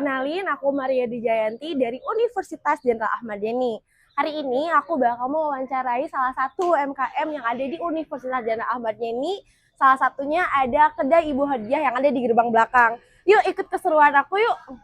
kenalin aku Maria Dijayanti dari Universitas Jenderal Ahmad Yani. Hari ini aku bakal mewawancarai salah satu UMKM yang ada di Universitas Jenderal Ahmad Yani. Salah satunya ada kedai Ibu Hadiah yang ada di gerbang belakang. Yuk ikut keseruan aku yuk.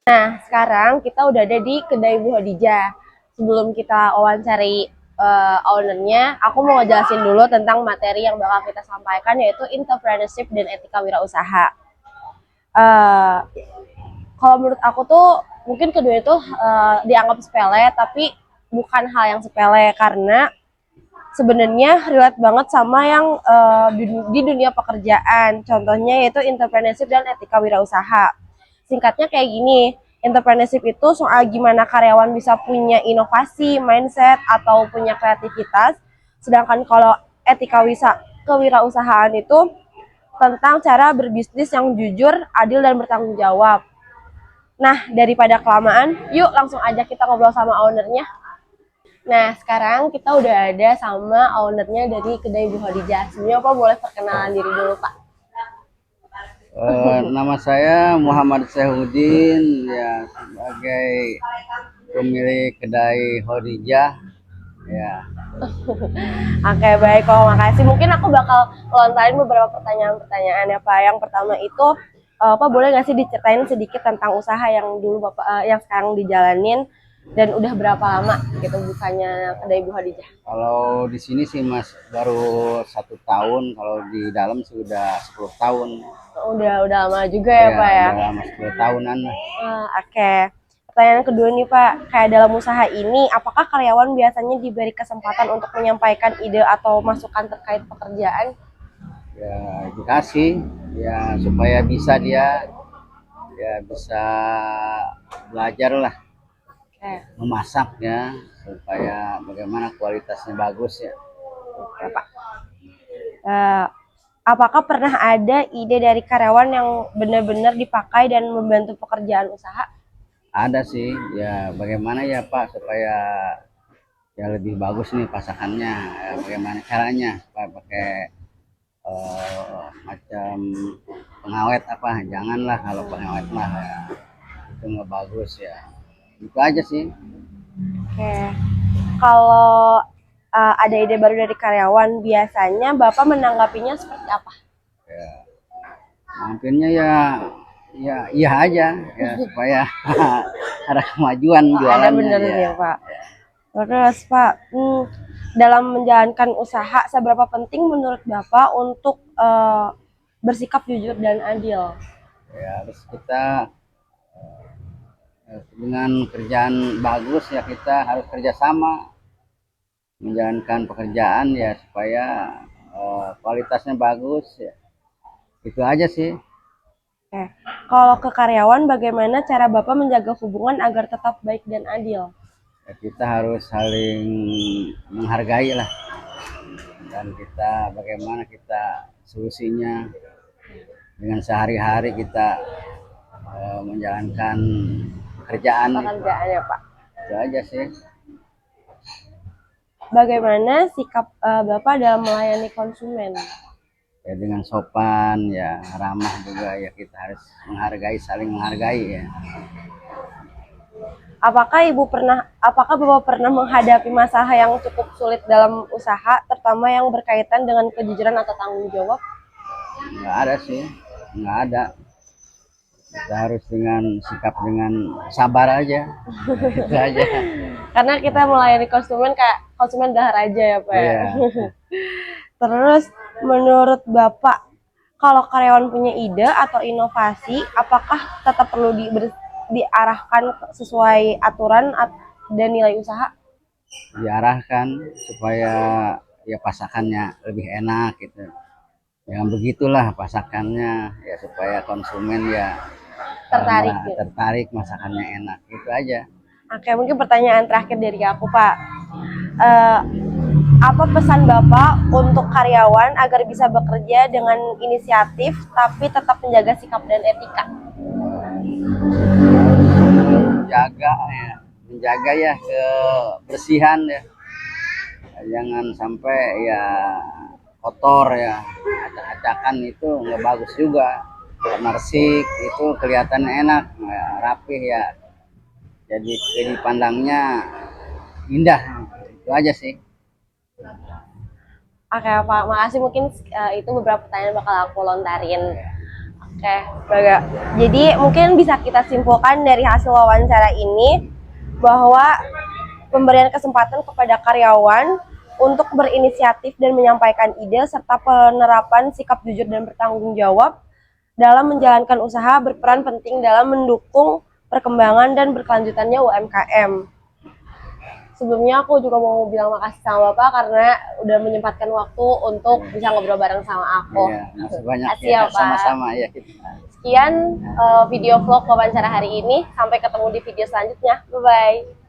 Nah, sekarang kita udah ada di kedai Bu Hadijah. Sebelum kita wawancari ownernya, aku mau ngejelasin dulu tentang materi yang bakal kita sampaikan, yaitu entrepreneurship dan etika wirausaha. Uh, Kalau menurut aku tuh, mungkin kedua itu dianggap sepele, tapi bukan hal yang sepele, karena sebenarnya relate banget sama yang di dunia pekerjaan. Contohnya yaitu entrepreneurship dan etika wirausaha. Singkatnya kayak gini, entrepreneurship itu soal gimana karyawan bisa punya inovasi, mindset, atau punya kreativitas. Sedangkan kalau etika kewirausahaan itu tentang cara berbisnis yang jujur, adil, dan bertanggung jawab. Nah, daripada kelamaan, yuk langsung aja kita ngobrol sama ownernya. Nah, sekarang kita udah ada sama ownernya dari kedai Bu Hadijah. Sebelumnya Pak boleh perkenalan diri dulu Pak. Nama saya Muhammad Sehudin, ya sebagai pemilik kedai Hadijah. Ya. Oke, baik, kalau makasih. Mungkin aku bakal lontarin beberapa pertanyaan-pertanyaan ya Pak. Yang pertama itu, Pak boleh nggak sih diceritain sedikit tentang usaha yang dulu Bapak yang sekarang dijalanin dan udah berapa lama gitu bukanya kedai Bu Hadijah? Kalau di sini sih Mas baru 1 tahun, kalau di dalam sudah 10 tahun. Udah lama juga ya Pak ya. Udah lama 10 tahunan lah. Oke. Pertanyaan kedua nih Pak, kayak dalam usaha ini, apakah karyawan biasanya diberi kesempatan untuk menyampaikan ide atau masukan terkait pekerjaan? Ya dikasih, ya supaya bisa dia ya bisa belajar lah memasak ya, supaya bagaimana kualitasnya bagus ya. Oke Pak. Apakah pernah ada ide dari karyawan yang benar-benar dipakai dan membantu pekerjaan usaha? Ada sih, ya bagaimana ya Pak supaya ya lebih bagus nih pasakannya, ya, bagaimana caranya supaya pakai macam pengawet apa, janganlah kalau pengawet mah ya, itu nggak bagus ya, itu aja sih. Oke, kalau ada ide baru dari karyawan, biasanya Bapak menanggapinya seperti apa? Ya, mampirnya ya iya aja ya supaya ada kemajuan jualannya. Ada benernya ya Pak. Terus Pak, dalam menjalankan usaha, seberapa penting menurut Bapak untuk bersikap jujur dan adil? Ya harus kita dengan kerjaan bagus ya, kita harus kerjasama menjalankan pekerjaan ya supaya kualitasnya bagus ya, itu aja sih. Kalau ke karyawan, bagaimana cara Bapak menjaga hubungan agar tetap baik dan adil? Ya, kita harus saling menghargai lah, dan kita bagaimana kita solusinya dengan sehari-hari kita menjalankan pekerjaan ya Pak. itu aja sih. Bagaimana sikap Bapak dalam melayani konsumen? Ya dengan sopan ya, ramah juga ya, kita harus menghargai, saling menghargai ya. Apakah Bapak pernah menghadapi masalah yang cukup sulit dalam usaha, terutama yang berkaitan dengan kejujuran atau tanggung jawab? Nggak ada sih, nggak ada. Kita harus dengan sikap dengan sabar aja. Itu aja. Karena kita melayani konsumen kayak konsumen dahar aja ya Pak. Yeah. Terus menurut Bapak, kalau karyawan punya ide atau inovasi, apakah tetap perlu diarahkan sesuai aturan dan nilai usaha? Diarahkan supaya ya pasakannya lebih enak gitu. Yang begitulah pasakannya ya, supaya konsumen ya tertarik tertarik masakannya enak, itu aja. Oke, mungkin pertanyaan terakhir dari aku, Pak. Eh, apa pesan Bapak untuk karyawan agar bisa bekerja dengan inisiatif tapi tetap menjaga sikap dan etika? Jaga ya, menjaga ya kebersihan ya, jangan sampai ya kotor ya, acak-acakan itu nggak bagus juga. Karena resik itu kelihatan enak ya, rapih ya, jadi pandangnya indah. Itu aja sih. Oke, Pak. Makasih. Mungkin itu beberapa pertanyaan bakal aku lontarin. Oke, Baga. Jadi mungkin bisa kita simpulkan dari hasil wawancara ini bahwa pemberian kesempatan kepada karyawan untuk berinisiatif dan menyampaikan ide serta penerapan sikap jujur dan bertanggung jawab dalam menjalankan usaha berperan penting dalam mendukung perkembangan dan berkelanjutannya UMKM. Sebelumnya aku juga mau bilang makasih sama Bapak karena udah menyempatkan waktu untuk bisa ngobrol bareng sama aku. Iya, makasih banyak Makasih ya, ya, Pak. sama-sama ya kita. Sekian video vlog wawancara hari ini. Sampai ketemu di video selanjutnya. Bye-bye.